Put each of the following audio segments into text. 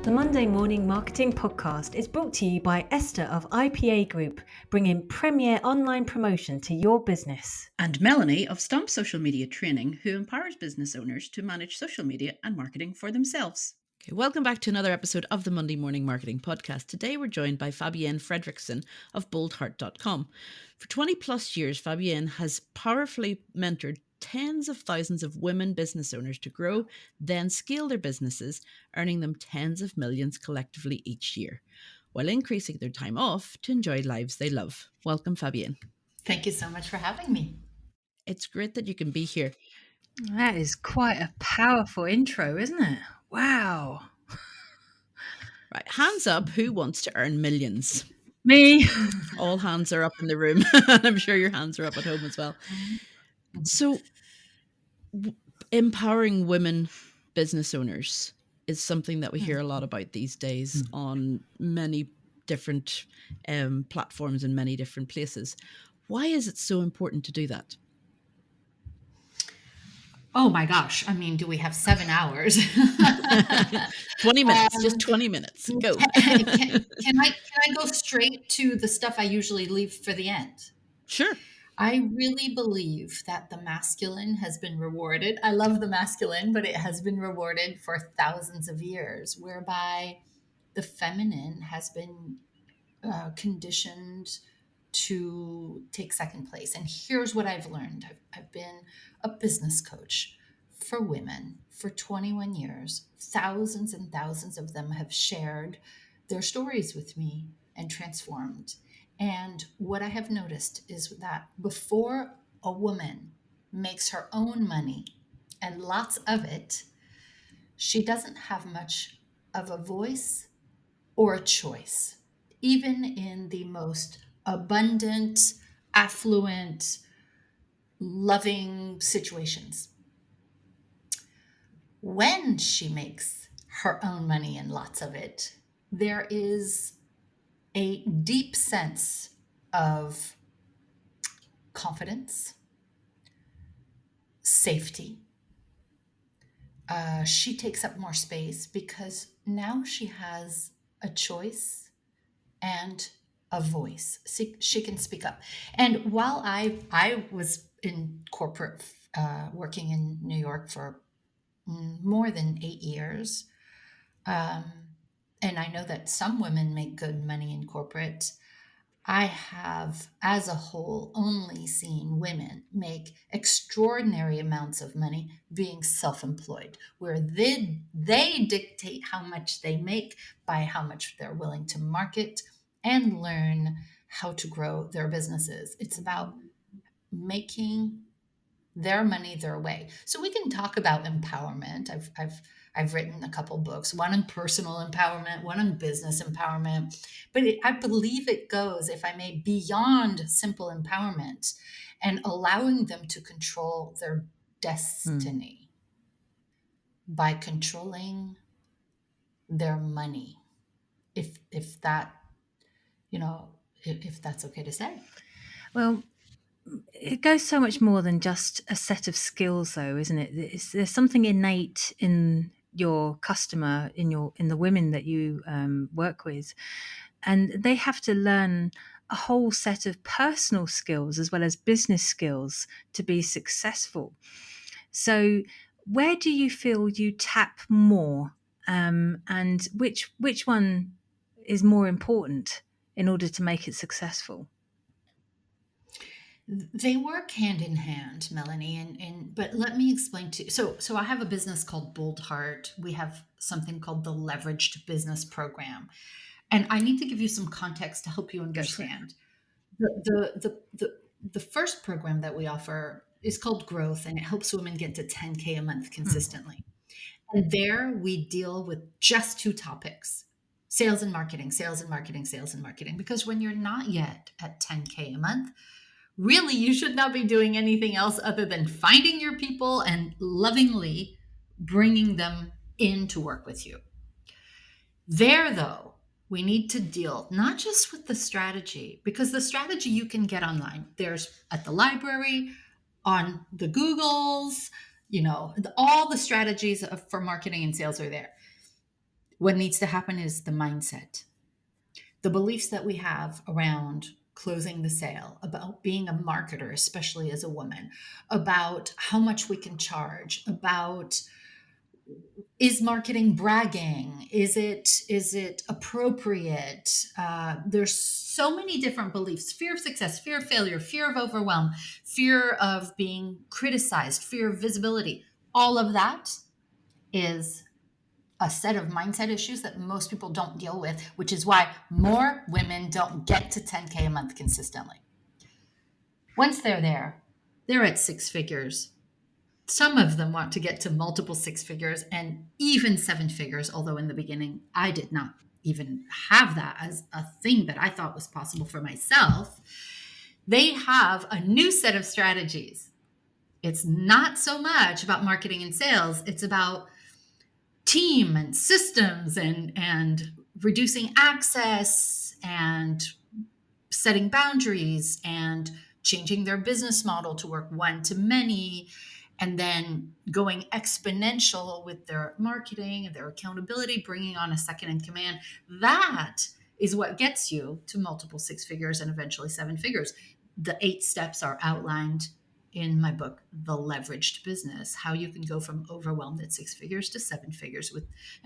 The Monday Morning Marketing Podcast is brought to you by Esther of IPA Group, bringing premier online promotion to your business. And Melanie of Stomp Social Media Training, who empowers business owners to manage social media and marketing for themselves. Okay, welcome back to another episode of the Monday Morning Marketing Podcast. Today we're joined by Fabienne Fredrickson of boldheart.com. For 20 plus years, Fabienne has powerfully mentored tens of thousands of women business owners to grow, then scale their businesses, earning them tens of millions collectively each year, while increasing their time off to enjoy lives they love. Welcome, Fabienne. Thank you so much for having me. It's great that you can be here. That is quite a powerful intro, isn't it? Wow. Right, hands up, who wants to earn millions? Me. All hands are up in the room. And I'm sure your hands are up at home as well. So empowering women business owners is something that we hear a lot about these days on many different platforms in many different places. Why is it so important to do that? Oh my gosh. I mean, do we have 7 hours? 20 minutes, just 20 minutes. Go. Can I go straight to the stuff I usually leave for the end? Sure. I really believe that the masculine has been rewarded. I love the masculine, but it has been rewarded for thousands of years, whereby the feminine has been conditioned to take second place. And here's what I've learned. I've been a business coach for women for 21 years. Thousands and thousands of them have shared their stories with me and transformed. And what I have noticed is that before a woman makes her own money, and lots of it, she doesn't have much of a voice or a choice, even in the most abundant, affluent, loving situations. When she makes her own money and lots of it, there is a deep sense of confidence, safety. She takes up more space because now she has a choice and a voice. She can speak up. And while I was in corporate, working in New York for more than 8 years, and I know that some women make good money in corporate, I have, as a whole, only seen women make extraordinary amounts of money being self-employed, where they dictate how much they make by how much they're willing to market and learn how to grow their businesses. It's about making their money their way. So we can talk about empowerment. I've written a couple books, one on personal empowerment, one on business empowerment, but I believe it goes, if I may, beyond simple empowerment and allowing them to control their destiny by controlling their money. If that, if that's okay to say. Well, it goes so much more than just a set of skills, though, isn't it? There's something innate in your customer, in the women that you work with, and they have to learn a whole set of personal skills as well as business skills to be successful. So, where do you feel you tap more, and which one is more important in order to make it successful? They work hand in hand, Melanie, but let me explain to you. So I have a business called Bold Heart. We have something called the Leveraged Business Program, and I need to give you some context to help you understand. The first program that we offer is called Growth, and it helps women get to 10K a month consistently. And there we deal with just 2 topics: sales and marketing, sales and marketing, sales and marketing. Because when you're not yet at 10K a month, really, you should not be doing anything else other than finding your people and lovingly bringing them in to work with you. There, though, we need to deal not just with the strategy, because the strategy you can get online. There's at the library, on the Googles, all the strategies for marketing and sales are there. What needs to happen is the mindset, the beliefs that we have around closing the sale, about being a marketer, especially as a woman, about how much we can charge, about is marketing bragging? Is it appropriate? There's so many different beliefs: fear of success, fear of failure, fear of overwhelm, fear of being criticized, fear of visibility. All of that is a set of mindset issues that most people don't deal with, which is why more women don't get to 10K a month consistently. Once they're there, they're at six figures. Some of them want to get to multiple six figures and even seven figures, although in the beginning, I did not even have that as a thing that I thought was possible for myself. They have a new set of strategies. It's not so much about marketing and sales. It's about team and systems and reducing access and setting boundaries and changing their business model to work one to many, and then going exponential with their marketing and their accountability, bringing on a second in command. That is what gets you to multiple six figures and eventually seven figures. The 8 steps are outlined in my book, The Leveraged Business, how you can go from overwhelmed at six figures to seven figures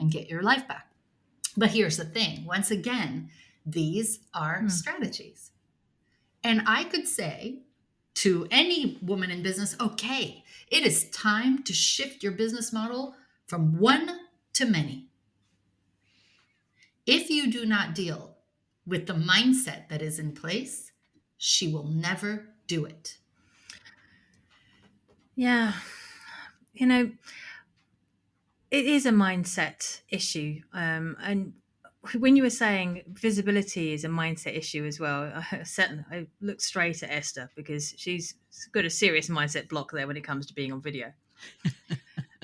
and get your life back. But here's the thing. Once again, these are strategies. And I could say to any woman in business, okay, it is time to shift your business model from one to many. If you do not deal with the mindset that is in place, she will never do it. Yeah. You know, it is a mindset issue. And when you were saying visibility is a mindset issue as well, I looked straight at Esther because she's got a serious mindset block there when it comes to being on video.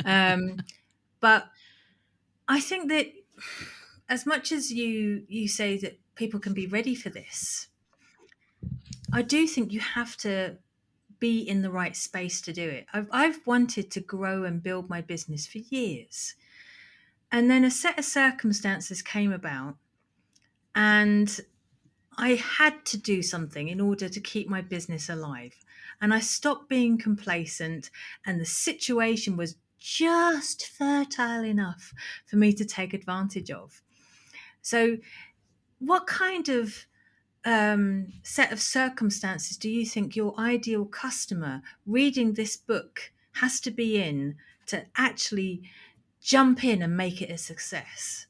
But I think that as much as you say that people can be ready for this, I do think you have to be in the right space to do it. I've wanted to grow and build my business for years. And then a set of circumstances came about, and I had to do something in order to keep my business alive. And I stopped being complacent, and the situation was just fertile enough for me to take advantage of. So, what kind of set of circumstances do you think your ideal customer reading this book has to be in to actually jump in and make it a success?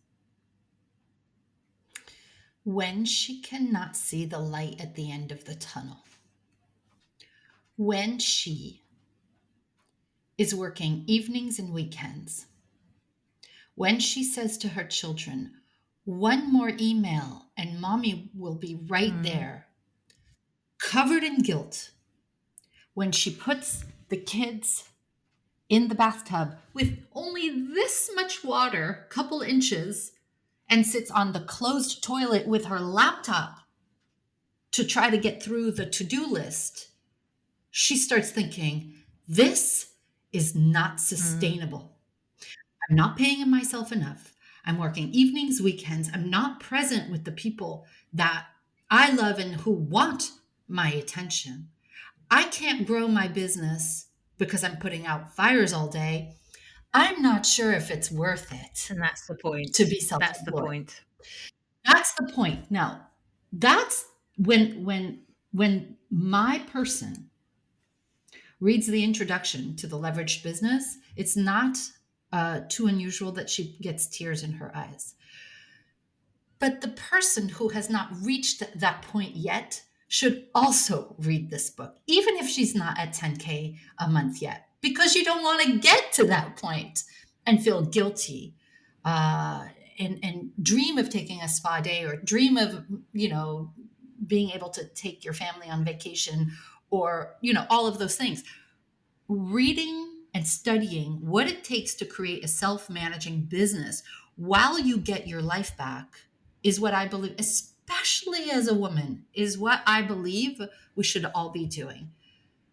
When she cannot see the light at the end of the tunnel, when she is working evenings and weekends, when she says to her children, one more email and mommy will be right there, covered in guilt, when she puts the kids in the bathtub with only this much water, couple inches, and sits on the closed toilet with her laptop to try to get through the to-do list, she starts thinking, this is not sustainable. I'm not paying myself enough. I'm working evenings, weekends. I'm not present with the people that I love and who want my attention. I can't grow my business because I'm putting out fires all day. I'm not sure if it's worth it. And that's the point. To be That's the self-employed. point. That's the point. Now, that's when my person reads the introduction to The Leveraged Business, it's not too unusual that she gets tears in her eyes. But the person who has not reached that point yet should also read this book, even if she's not at 10K a month yet, because you don't want to get to that point and feel guilty and dream of taking a spa day or dream of, being able to take your family on vacation or, all of those things. Reading and studying what it takes to create a self-managing business while you get your life back is what I believe, especially as a woman, is what I believe we should all be doing,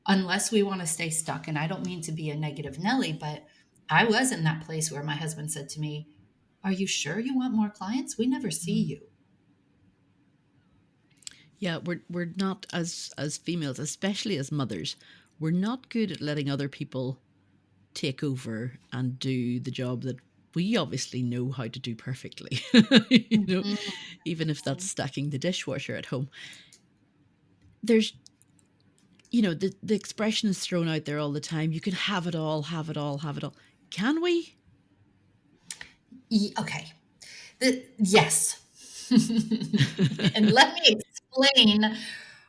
unless we want to stay stuck. And I don't mean to be a negative Nelly, but I was in that place where my husband said to me, Are you sure you want more clients? We never see you. Yeah, we're not, as females, especially as mothers, we're not good at letting other people take over and do the job that we obviously know how to do perfectly. You know, Mhm. even if that's stacking the dishwasher at home. There's, you know, the expression is thrown out there all the time. You can have it all, have it all, have it all. Can we? Okay. Yes. And let me explain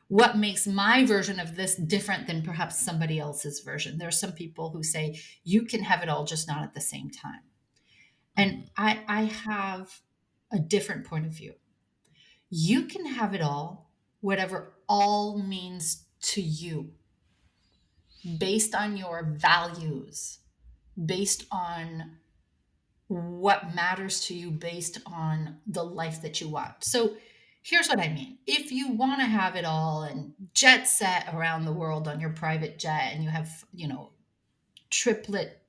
what makes my version of this different than perhaps somebody else's version. There are some people who say you can have it all, just not at the same time. And I have a different point of view. You can have it all, whatever all means to you, based on your values, based on what matters to you, based on the life that you want. So here's what I mean. If you want to have it all and jet set around the world on your private jet and you have, triplet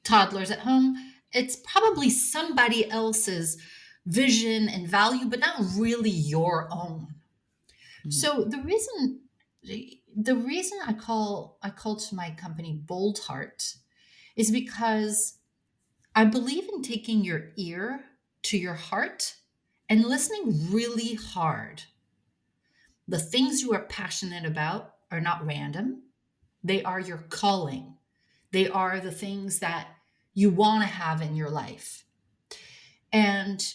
toddlers at home, it's probably somebody else's vision and value, but not really your own. Mhm. So the reason I call to my company Bold Heart is because I believe in taking your ear to your heart and listening really hard. The things you are passionate about are not random. They are your calling. They are the things that you want to have in your life. And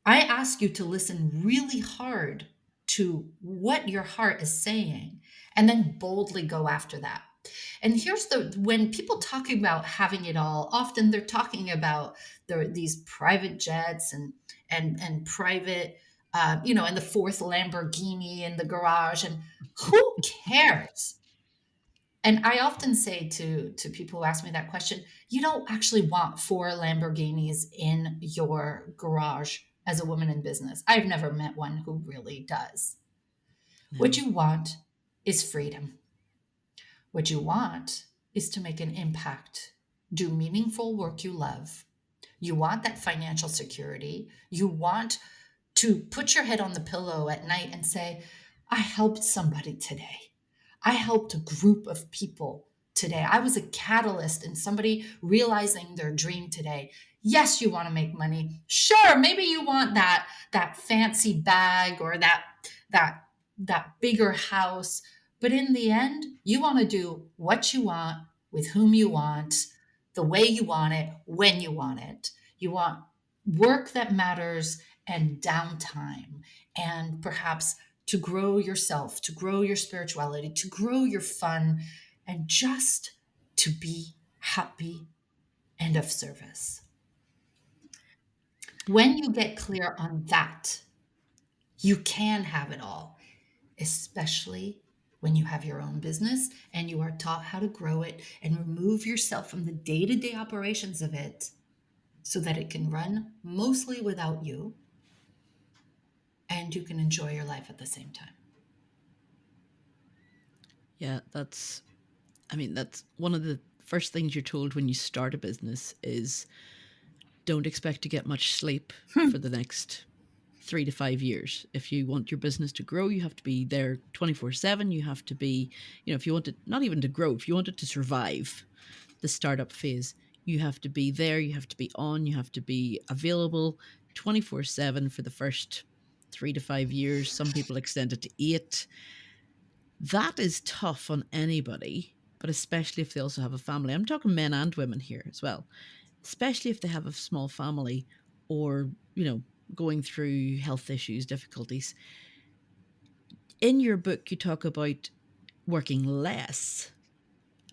I ask you to listen really hard to what your heart is saying and then boldly go after that. And here's when people talk about having it all, often they're talking about these private jets and private, and the fourth Lamborghini in the garage. And who cares? And I often say to people who ask me that question, you don't actually want four Lamborghinis in your garage as a woman in business. I've never met one who really does. What No. you want is freedom. What you want is to make an impact, do meaningful work you love. You want that financial security. You want to put your head on the pillow at night and say, I helped somebody today. I helped a group of people today. I was a catalyst in somebody realizing their dream today. Yes, you want to make money. Sure, maybe you want that fancy bag or that bigger house, but in the end, you want to do what you want with whom you want, the way you want it, when you want it. You want work that matters and downtime, and perhaps to grow yourself, to grow your spirituality, to grow your fun, and just to be happy and of service. When you get clear on that, you can have it all, especially when you have your own business and you are taught how to grow it and remove yourself from the day to day operations of it so that it can run mostly without you and you can enjoy your life at the same time. Yeah, that's one of the first things you're told when you start a business is don't expect to get much sleep for the next 3 to 5 years. If you want your business to grow, you have to be there 24/7. You have to be, if you want it not even to grow, if you want it to survive the startup phase, you have to be there, you have to be on, you have to be available 24/7 for the first 3 to 5 years. Some people extend it to 8. That is tough on anybody, but especially if they also have a family. I'm talking men and women here as well, especially if they have a small family or, going through health issues, difficulties. In your book, you talk about working less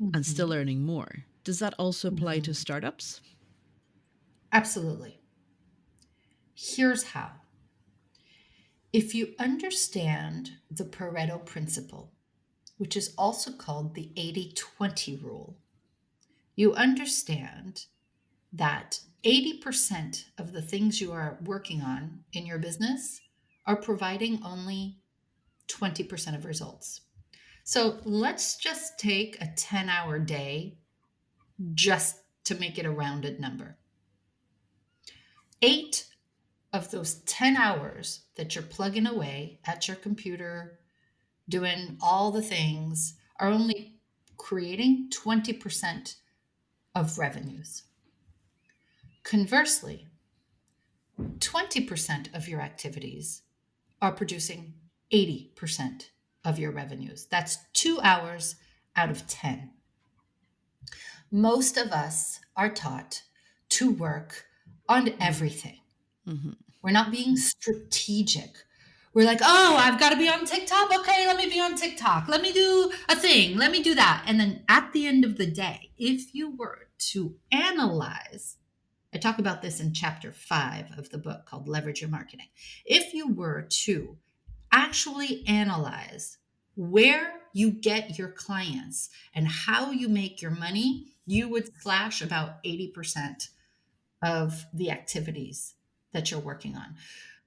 and still Mhm. earning more. Does that also apply to Mhm. startups? Absolutely. Here's how. If you understand the Pareto principle, which is also called the 80-20 rule, you understand that 80% of the things you are working on in your business are providing only 20% of results. So let's just take a 10-hour day just to make it a rounded number. 8 of those 10 hours that you're plugging away at your computer, doing all the things, are only creating 20% of revenues. Conversely, 20% of your activities are producing 80% of your revenues. That's 2 hours out of 10. Most of us are taught to work on everything. Mm-hmm. We're not being strategic. We're like, oh, I've got to be on TikTok. Okay, let me be on TikTok. Let me do a thing. Let me do that. And then at the end of the day, if you were to analyze, I talk about this in chapter 5 of the book called Leverage Your Marketing. If you were to actually analyze where you get your clients and how you make your money, you would slash about 80% of the activities that you're working on.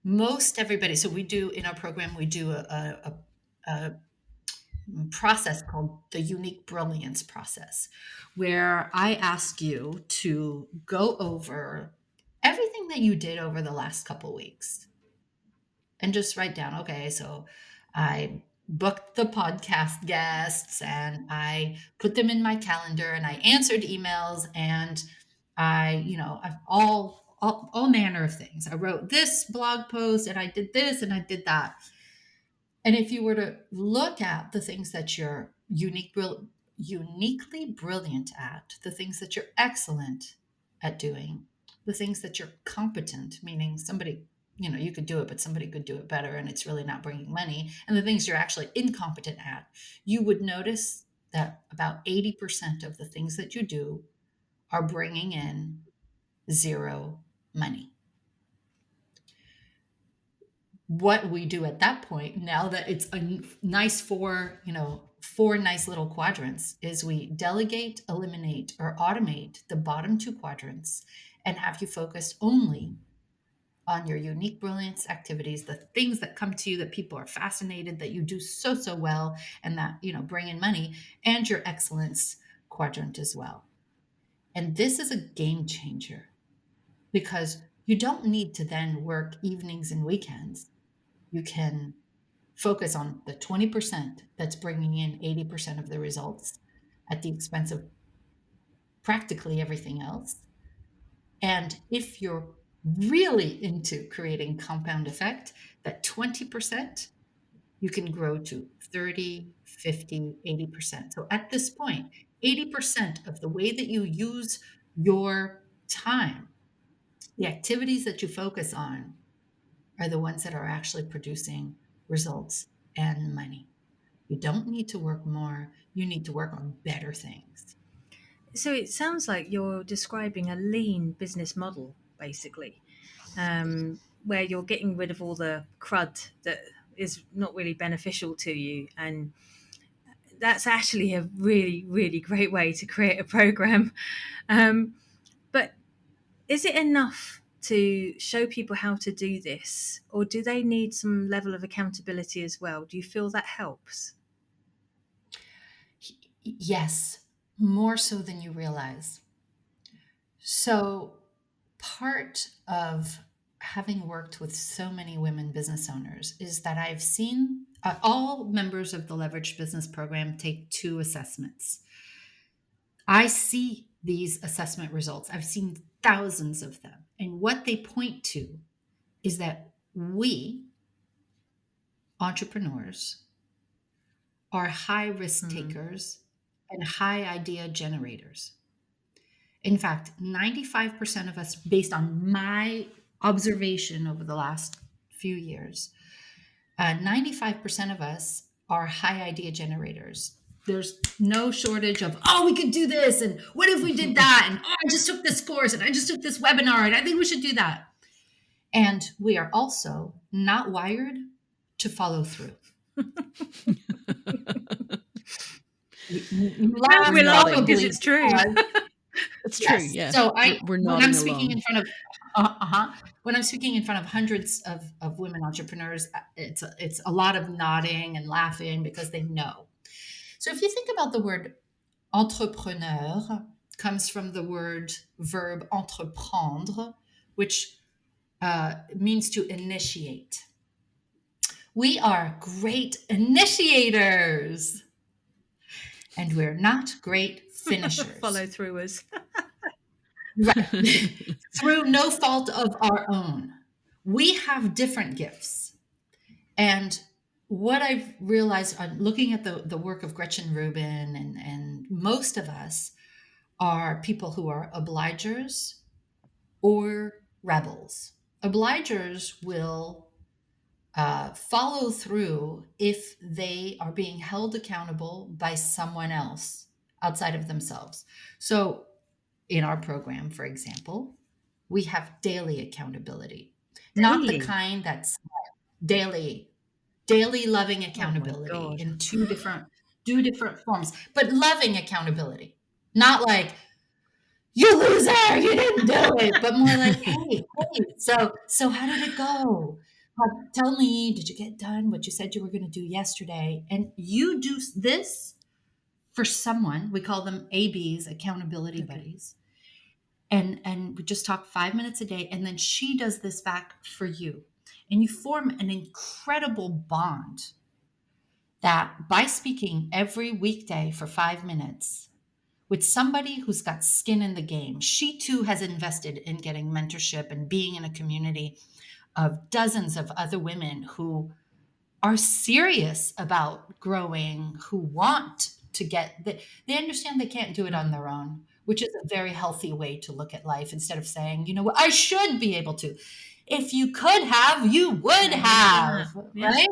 Most everybody, so we do in our program, we do a process called the unique brilliance process, where I ask you to go over everything that you did over the last couple weeks and just write down, okay, so I booked the podcast guests and I put them in my calendar and I answered emails and I've all manner of things. I wrote this blog post and I did this and I did that. And if you were to look at the things that you're uniquely brilliant at, the things that you're excellent at doing, the things that you're competent, meaning somebody, you could do it, but somebody could do it better and it's really not bringing money, and the things you're actually incompetent at, you would notice that about 80% of the things that you do are bringing in zero money. What we do at that point, now that it's a nice four nice little quadrants, is we delegate, eliminate, or automate the bottom 2 quadrants and have you focused only on your unique brilliance activities, the things that come to you that people are fascinated, that you do so well, and that, bring in money, and your excellence quadrant as well. And this is a game changer because you don't need to then work evenings and weekends. You can focus on the 20% that's bringing in 80% of the results at the expense of practically everything else. And if you're really into creating compound effect, that 20%, you can grow to 30, 50, 80%. So at this point, 80% of the way that you use your time, the activities that you focus on, are the ones that are actually producing results and money. You don't need to work more. You need to work on better things. So it sounds like you're describing a lean business model, basically, where you're getting rid of all the crud that is not really beneficial to you. And that's actually a really, really great way to create a program. But is it enough to show people how to do this, or do they need some level of accountability as well? Do you feel that helps? Yes, more so than you realize. So part of having worked with so many women business owners is that I've seen all members of the Leverage Business Program take 2 assessments. I see these assessment results. I've seen thousands of them. And what they point to is that we, entrepreneurs, are high risk takers and high idea generators. In fact, 95% of us, based on my observation over the last few years, 95% of us are high idea generators. There's no shortage of, oh, we could do this. And what if we did that? And oh, I just took this course and I just took this webinar and I think we should do that. And we are also not wired to follow through. We're laughing because it's true. It's true. Yeah. So we're when I'm nodding speaking along. in front of when I'm speaking in front of hundreds of women entrepreneurs, it's a lot of nodding and laughing because they know. So if you think about the word entrepreneur, comes from the verb entreprendre, which means to initiate. We are great initiators, and we're not great finishers. Follow through us. Right. Through no fault of our own. We have different gifts. And what I've realized on looking at the work of Gretchen Rubin, and most of us are people who are obligers or rebels. Obligers will follow through if they are being held accountable by someone else outside of themselves. So, in our program, for example, we have daily accountability, not the Daily? kind that's daily, loving Oh my accountability God. in two different forms, but loving accountability, not like you loser, you didn't do it, but more like, hey, so how did it go? Tell me, did you get done what you said you were going to do yesterday? And you do this for someone. We call them ABs, accountability buddies. And we just talk 5 minutes a day, and then she does this back for you. And you form an incredible bond that by speaking every weekday for 5 minutes with somebody who's got skin in the game, she too has invested in getting mentorship and being in a community of dozens of other women who are serious about growing, who want to they understand they can't do it on their own, which is a very healthy way to look at life, instead of saying, you know what, I should be able to. If you could have, you would have, Yeah. right?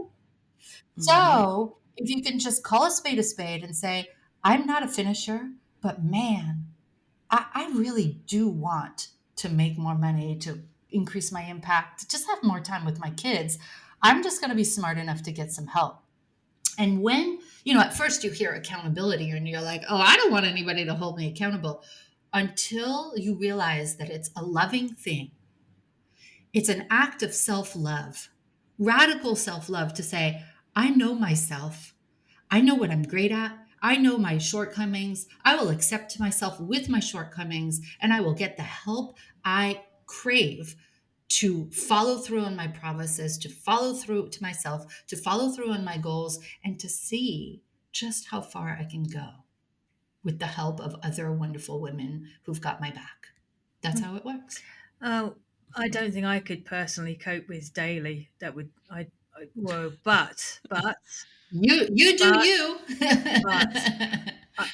So if you can just call a spade and say, I'm not a finisher, but man, I really do want to make more money, to increase my impact, to just have more time with my kids. I'm just going to be smart enough to get some help. And when, at first you hear accountability and you're like, oh, I don't want anybody to hold me accountable, until you realize that it's a loving thing. It's an act of self-love, radical self-love, to say, I know myself. I know what I'm great at. I know my shortcomings. I will accept myself with my shortcomings, and I will get the help I crave to follow through on my promises, to follow through to myself, to follow through on my goals, and to see just how far I can go with the help of other wonderful women who've got my back. That's how it works. Oh, I don't think I could personally cope with daily. That would but You do but you.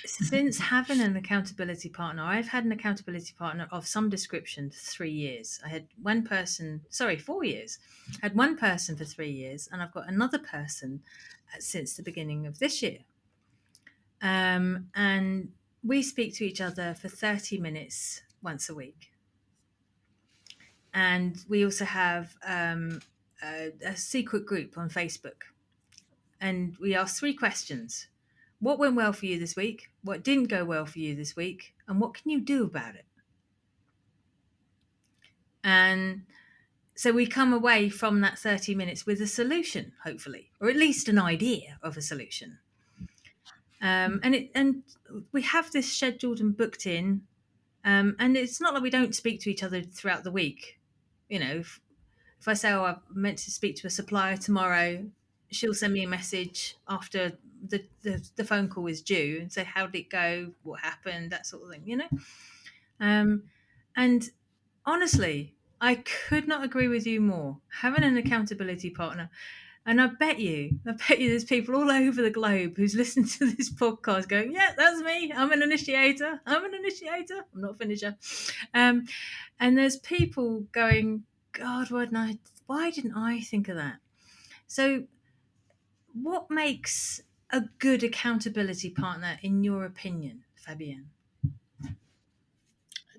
since having an accountability partner, I've had an accountability partner of some description for 3 years. I had 4 years. I had one person for 3 years, and I've got another person since the beginning of this year. And we speak to each other for 30 minutes once a week. And we also have a secret group on Facebook. And we ask 3 questions. What went well for you this week? What didn't go well for you this week? And what can you do about it? And so we come away from that 30 minutes with a solution, hopefully, or at least an idea of a solution. And we have this scheduled and booked in. And it's not like we don't speak to each other throughout the week. If I say, oh, I'm meant to speak to a supplier tomorrow, she'll send me a message after the phone call is due and say, how did it go? What happened? That sort of thing, And honestly, I could not agree with you more. Having an accountability partner, and I bet you there's people all over the globe who's listening to this podcast going, yeah, that's me. I'm an initiator. I'm not a finisher. And there's people going, God, why didn't I think of that? So what makes a good accountability partner, in your opinion, Fabienne?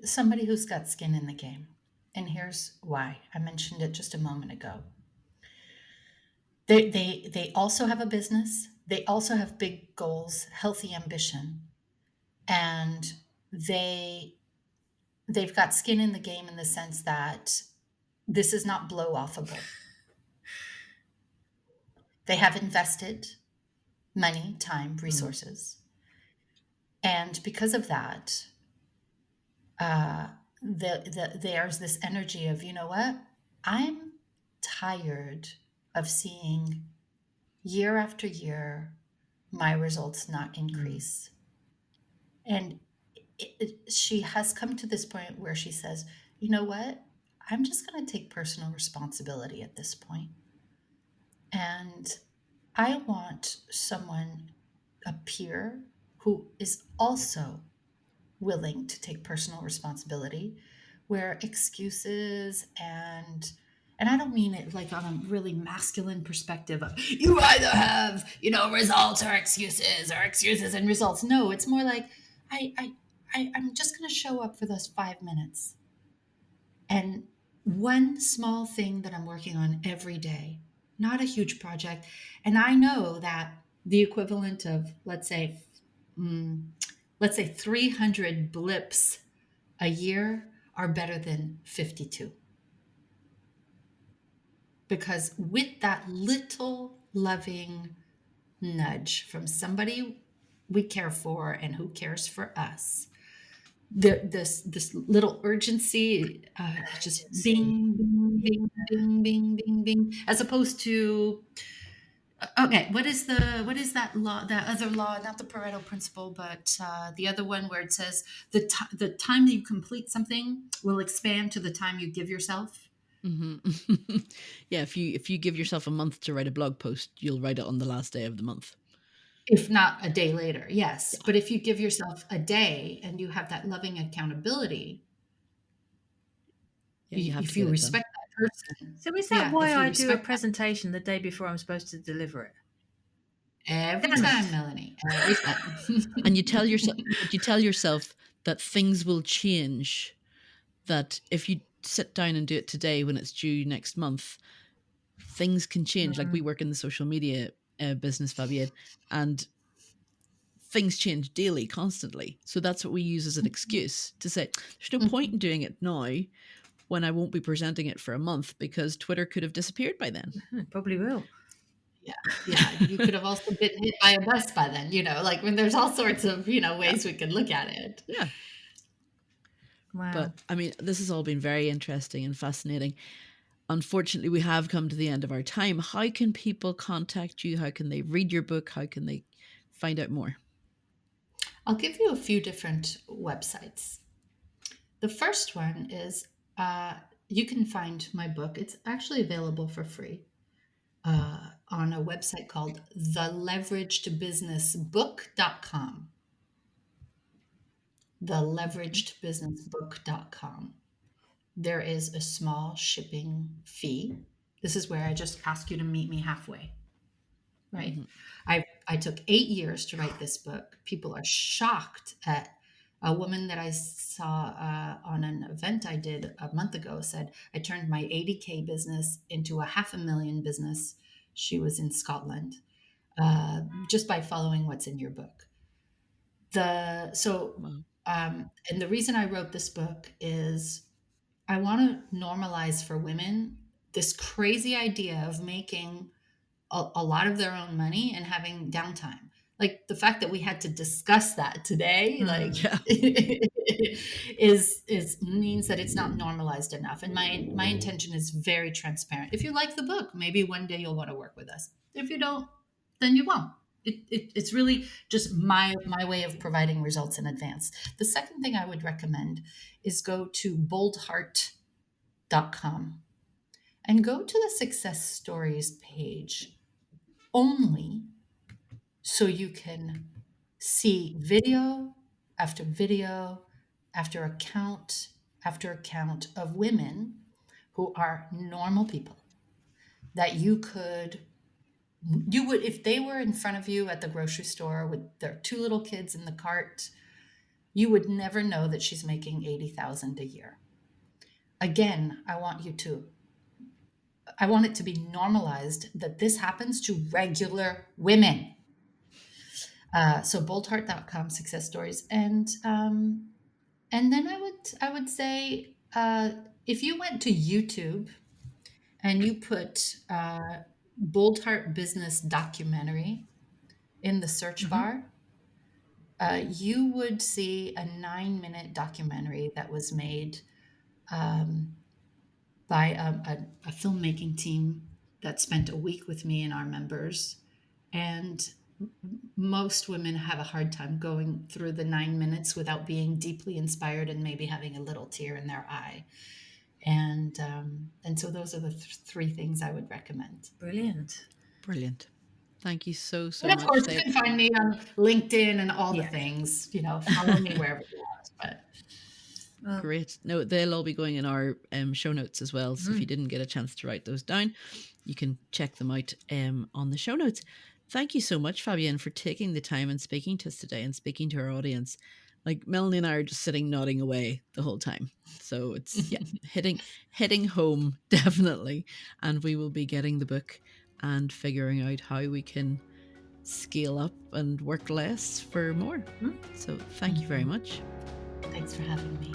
Somebody who's got skin in the game. And here's why. I mentioned it just a moment ago. They also have a business. They also have big goals, healthy ambition. And they've got skin in the game in the sense that this is not blow offable. They have invested money, time, resources. And because of that, there's this energy of, you know what? I'm tired of seeing year after year my results not increase. And she has come to this point where she says, you know what? I'm just going to take personal responsibility at this point. And I want someone, a peer, who is also willing to take personal responsibility, where excuses and I don't mean it like on a really masculine perspective of you either have, results or excuses and results. No, it's more like I'm just going to show up for those 5 minutes. And one small thing that I'm working on every day, not a huge project. And I know that the equivalent of, let's say 300 blips a year are better than 52. Because with that little loving nudge from somebody we care for and who cares for us, this little urgency, just bing, bing, bing, bing, bing, bing, bing, as opposed to, okay, what is that law? That other law, not the Pareto principle, but the other one where it says the time that you complete something will expand to the time you give yourself. Mm-hmm. Yeah, if you give yourself a month to write a blog post, you'll write it on the last day of the month. If not a day later, yes. Yeah. But if you give yourself a day and you have that loving accountability, if you respect that person. So is that why I do a presentation the day before I'm supposed to deliver it? Every time, Melanie. Every time. And you tell yourself that things will change. That if you sit down and do it today when it's due next month, things can change. Like we work in the social media business, Fabienne, and things change daily, constantly. So that's what we use as an excuse to say, there's no point in doing it now when I won't be presenting it for a month because Twitter could have disappeared by then. It probably will. Yeah. You could have also been hit by a bus by then, like when there's all sorts of, ways we could look at it. Yeah. Wow. But I mean, this has all been very interesting and fascinating. Unfortunately, we have come to the end of our time. How can people contact you? How can they read your book? How can they find out more? I'll give you a few different websites. The first one is you can find my book. It's actually available for free on a website called theleveragedbusinessbook.com. Theleveragedbusinessbook.com. There is a small shipping fee. This is where I just ask you to meet me halfway. Right? Mm-hmm. I took 8 years to write this book. People are shocked at a woman that I saw on an event I did a month ago said, I turned my 80K business into a $500,000 business. She was in Scotland, just by following what's in your book. And the reason I wrote this book is I want to normalize for women this crazy idea of making a lot of their own money and having downtime. Like the fact that we had to discuss that today, is means that it's not normalized enough. And my intention is very transparent. If you like the book, maybe one day you'll want to work with us. If you don't, then you won't. It's really just my way of providing results in advance. The second thing I would recommend is go to boldheart.com and go to the success stories page only so you can see video after video after account of women who are normal people that you would, if they were in front of you at the grocery store with their 2 little kids in the cart, you would never know that she's making $80,000 a year. Again, I want it to be normalized that this happens to regular women. So boldheart.com, success stories. And then I would say, if you went to YouTube and you put Bold Heart Business documentary in the search bar, you would see a 9-minute documentary that was made by a filmmaking team that spent a week with me and our members. And most women have a hard time going through the 9 minutes without being deeply inspired and maybe having a little tear in their eye. And so those are the three things I would recommend. Brilliant. Brilliant. Thank you so And of much. course, you can find me on LinkedIn and all the Yeah. things. Follow me wherever you want. But Well, Great. No, they'll all be going in our show notes as well. So if you didn't get a chance to write those down, you can check them out on the show notes. Thank you so much, Fabienne, for taking the time and speaking to us today and speaking to our audience. Like Melanie and I are just sitting nodding away the whole time. So it's hitting home, definitely. And we will be getting the book and figuring out how we can scale up and work less for more. So thank you very much. thanks for having me.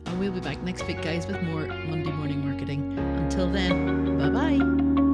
And we'll be back next week, guys, with more Monday Morning Marketing. Until then, bye-bye.